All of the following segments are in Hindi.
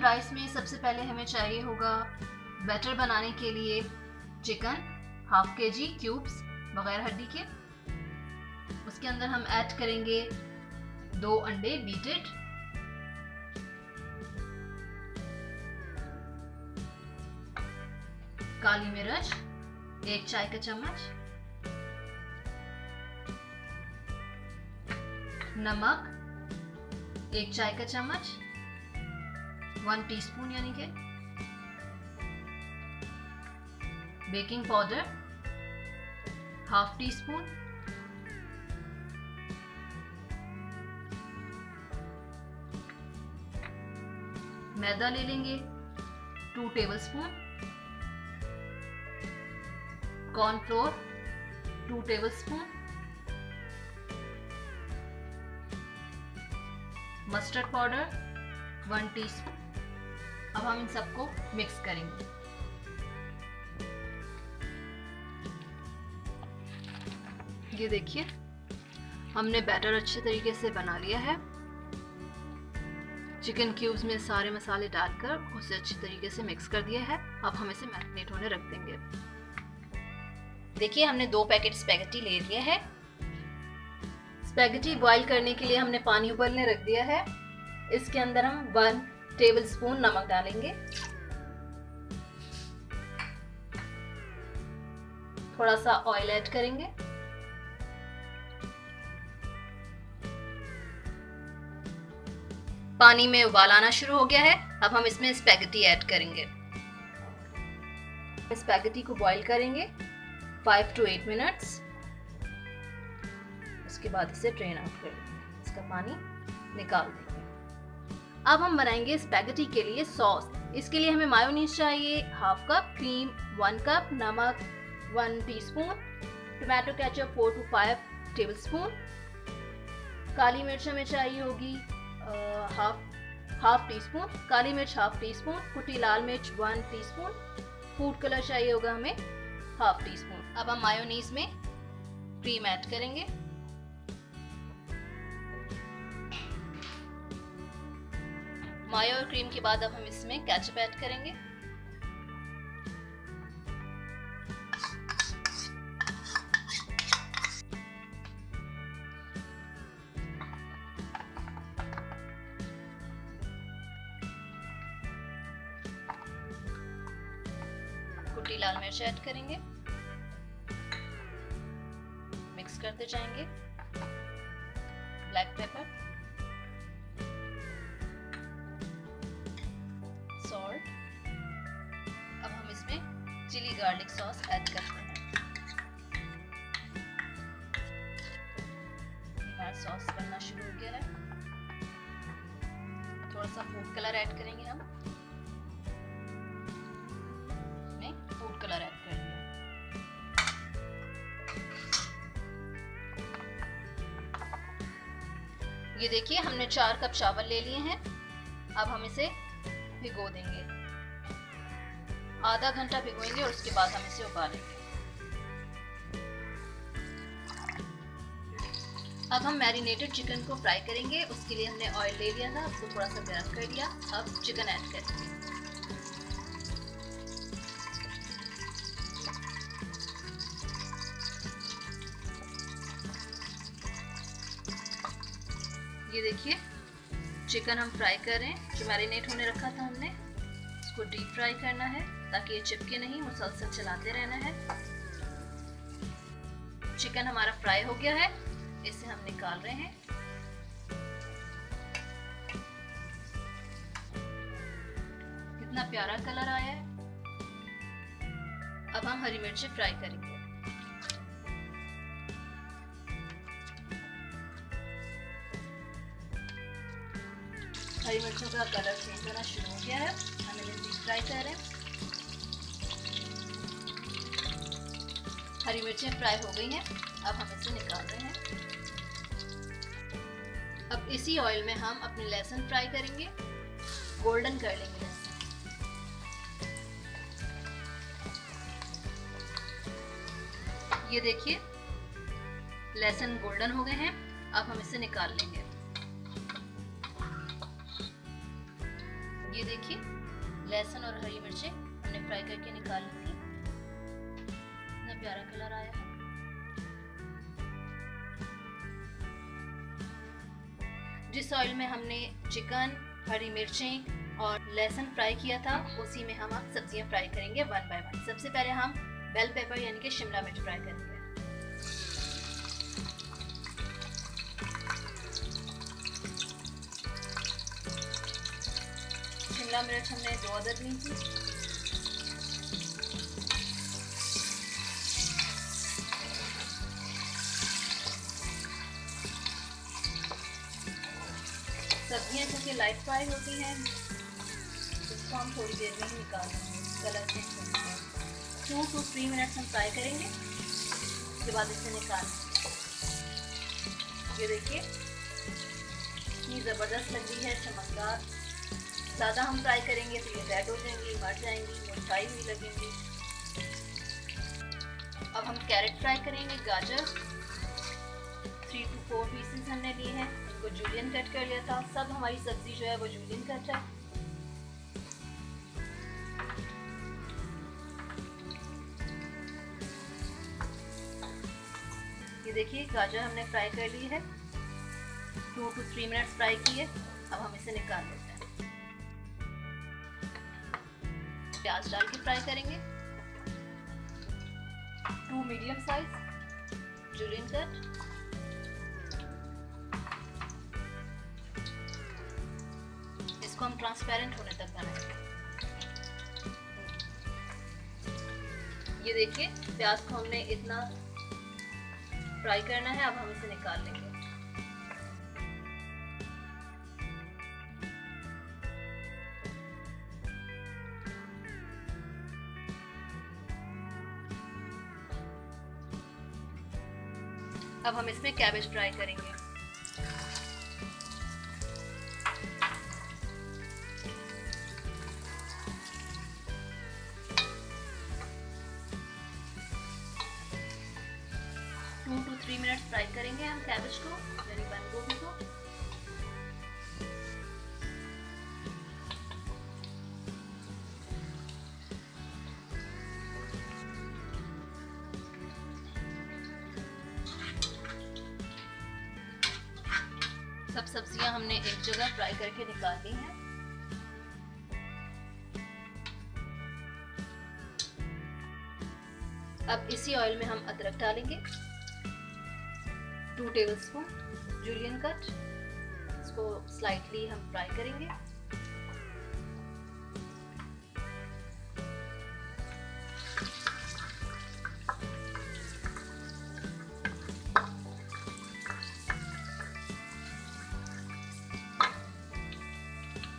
राइस में सबसे पहले हमें चाहिए होगा बैटर बनाने के लिए चिकन 1/2 kg क्यूब्स बगैर हड्डी के। उसके अंदर हम ऐड करेंगे 2 अंडे बीटेड, काली मिर्च 1 चाय का चम्मच, नमक 1 चाय का चम्मच 1 टीस्पून यानी कि, बेकिंग पाउडर 1/2 टीस्पून, मैदा ले लेंगे 2 tablespoon, cornflour 2 tablespoon, mustard powder 1 teaspoon. अब हम इन सबको मिक्स करेंगे। ये देखिए हमने बैटर अच्छे तरीके से बना लिया है। चिकन क्यूब्स में सारे मसाले डालकर उसे अच्छे तरीके से मिक्स कर दिया है। अब हम इसे मैरिनेट होने रख देंगे। देखिए हमने 2 पैकेट स्पैगेटी ले लिया है। स्पैगेटी बॉईल करने के लिए हमने पानी उबलने रख दिया है। इसके अंदर हम 1 टेबलस्पून नमक डालेंगे, थोड़ा सा ऑयल ऐड करेंगे, पानी में उबाल आना शुरू हो गया है। अब हम इसमें स्पैगेटी ऐड करेंगे। स्पैगेटी को बॉईल करेंगे 5 to 8 मिनट्स। उसके बाद इसे ड्रेन आउट कर देंगे, इसका पानी निकाल देंगे। अब हम बनाएंगे स्पैगेटी के लिए सॉस। इसके लिए हमें मायोनीज चाहिए 1/2 कप, क्रीम 1 कप, नमक 1 teaspoon, tomato ketchup 4 to 5 tablespoon, काली मिर्च हमें चाहिए होगी हाफ टीस्पून, काली मिर्च 1/2 टीस्पून, कुटी लाल मिर्च 1 टीस्पून, फूड कलर चाहिए होगा हमें 1/2 टीस्पून। अब हम मायोनीज में क्रीम ऐड करेंगे। मायो और क्रीम के बाद अब हम इसमें केचप ऐड करेंगे। कुटी लाल मिर्च ऐड करेंगे, मिक्स करते जाएंगे। Black pepper, salt. अब हम इसमें चिली गार्लिक सॉस ऐड करते हैं। हमारा सॉस बनना शुरू हो गया है। थोड़ा सा फूड कलर ऐड करेंगे हम। फूड कलर ऐड कर दिया। ये देखिए हमने 4 कप चावल ले लिए हैं। अब हम इसे भिगो देंगे, आधा घंटा भिगोएंगे और उसके बाद हम इसे उबालेंगे। अब हम मैरिनेटेड चिकन को फ्राई करेंगे। उसके लिए हमने ऑयल ले लिया था, उसको थोड़ा सा गर्म कर दिया। अब चिकन ऐड करेंगे। ये देखिए चिकन हम फ्राई कर रहे हैं। जो मैरिनेट होने रखा था हमने, इसको डीप फ्राई करना है ताकि ये चिपके नहीं, मुसलसल चलाते रहना है। चिकन हमारा फ्राई हो गया है, इसे हम निकाल रहे हैं। कितना प्यारा कलर आया है। अब हम हरी मिर्ची फ्राई करेंगे। हरी मिर्चों का कलर चेंज होना शुरू हो गया है। हम इन्हें डीप फ्राई कर रहे हैं। हरी मिर्चें फ्राई हो गई हैं। अब हम इसे निकाल रहे हैं। अब इसी ऑयल में हम अपने लहसुन फ्राई करेंगे, गोल्डन कर लेंगे लहसुन। ये देखिए लहसुन गोल्डन हो गए हैं। अब हम इसे निकाल लेंगे। ये देखिए लहसुन और हरी मिर्चें हमने फ्राई करके निकाल ली थी। इतना प्यारा कलर आया है। जिस ऑयल में हमने चिकन, हरी मिर्चें और लहसुन फ्राई किया था, उसी में हम अब सब्जियां फ्राई करेंगे वन बाय वन। सबसे पहले हम बेल पेपर यानी कि शिमला मिर्च फ्राई करेंगे। शिमला मिर्च हमने 2 अदद ली थी। सब्जियां क्योंकि लाइट फ्राई होती हैं, इसको हम थोड़ी देर में ही निकाल लेंगे। कलर चेंज होने के 2 to 3 मिनट्स हम फ्राई करेंगे, उसके बाद इसे निकाल लेंगे। ये देखिए इतनी ज़बरदस्त लग रही है, चमकदार। ज़्यादा हम फ्राई करेंगे तो ये रेड हो जाएंगी, मर जाएंगी, मुरझाई हुई लगेंगी। अब हम कैरेट फ्राई करेंगे। गाजर 3 to 4 पीसेस हमने लिए हैं, इनको जूलियन कट कर लिया था। सब हमारी सब्जी जो है वो जूलियन कट है। ये देखिए गाजर हमने फ्राई कर ली है, 2 to 3 मिनट्स फ्राई किए। अब हम इसे निकाल लेते हैं। प्याज डाल के फ्राई करेंगे। 2 मीडियम साइज जूलियन कट। इसको हम ट्रांसपेरेंट होने तक बनाएंगे। ये देखिए प्याज को हमने इतना फ्राई करना है। अब हम इसे निकाल लेंगे। अब हम इसमें कैबेज फ्राई करेंगे। टू to 3 मिनट फ्राई करेंगे हम कैबेज को यानी बंद गोभी को। सब सब्जियां हमने एक जगह फ्राई करके निकाल ली हैं। अब इसी ऑयल में हम अदरक डालेंगे, 2 टेबलस्पून जूलियन कट। इसको स्लाइटली हम फ्राई करेंगे।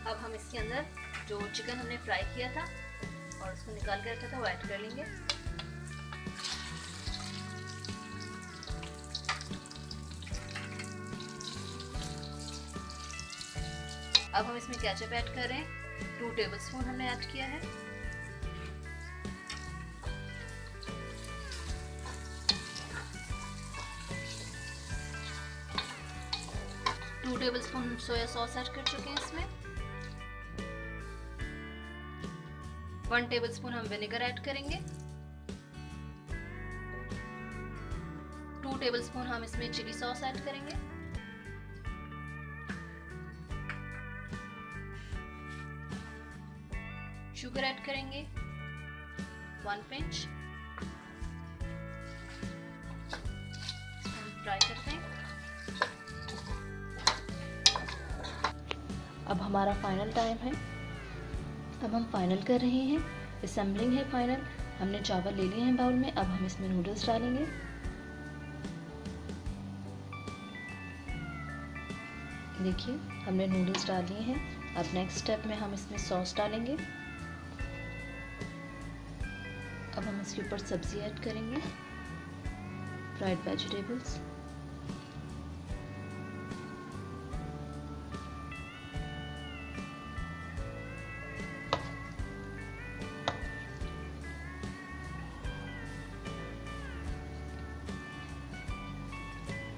अब हम इसके अंदर जो चिकन हमने फ्राई किया था और उसको निकाल के रखा था वो ऐड कर लेंगे। अब हम इसमें केचप ऐड कर रहे हैं। 2 टेबलस्पून हमने ऐड किया है। Two tablespoon soya sauce add कर चुके हैं इसमें। 1 टेबलस्पून हम विनेगर ऐड करेंगे। 2 टेबलस्पून हम इसमें चिली सॉस ऐड करेंगे। शुगर ऐड करेंगे 1 पिंच। फ्राई करते हैं। अब हमारा फाइनल टाइम है। अब हम फाइनल कर रहे हैं, असेंबलिंग है फाइनल। हमने चावल ले लिए हैं बाउल में। अब हम इसमें नूडल्स डालेंगे। देखिए हमने नूडल्स डाल लिए हैं। अब नेक्स्ट स्टेप में हम इसमें सॉस डालेंगे। अब हम इसके ऊपर सब्जी ऐड करेंगे, फ्राइड वेजिटेबल्स।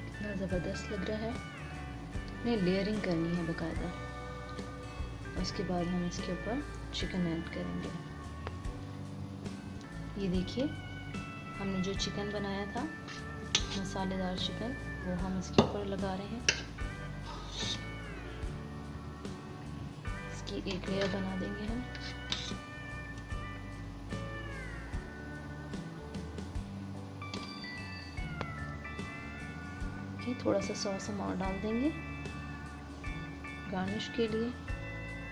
कितना ज़बरदस्त लग रहा है। नहीं, लेयरिंग करनी है बाकायदा। उसके बाद हम इसके ऊपर चिकन ऐड करेंगे। ये देखिए हमने जो चिकन बनाया था, मसालेदार चिकन, वो हम इसके ऊपर लगा रहे हैं। इसकी एक लेयर बना देंगे हम। थोड़ा सा सॉस हम और डाल देंगे गार्निश के लिए,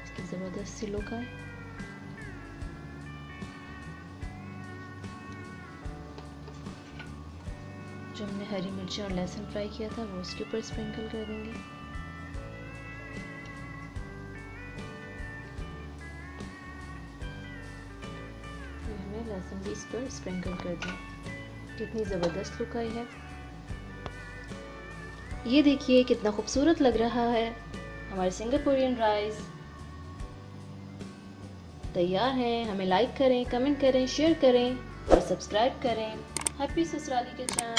इसकी ज़बरदस्त सी लुक आए। जो हमने हरी मिर्ची और लहसुन फ्राई किया था वो इसके ऊपर स्प्रिंकल कर देंगे। हमने लहसुन भी इस पर स्प्रिंकल कर दिया। कितनी ज़बरदस्त लुक आई है। ये देखिए कितना खूबसूरत लग रहा है। हमारे सिंगापुरियन राइस तैयार है। हमें लाइक करें, कमेंट करें, शेयर करें और सब्सक्राइब करें। हैप्पी ससुराली किचन।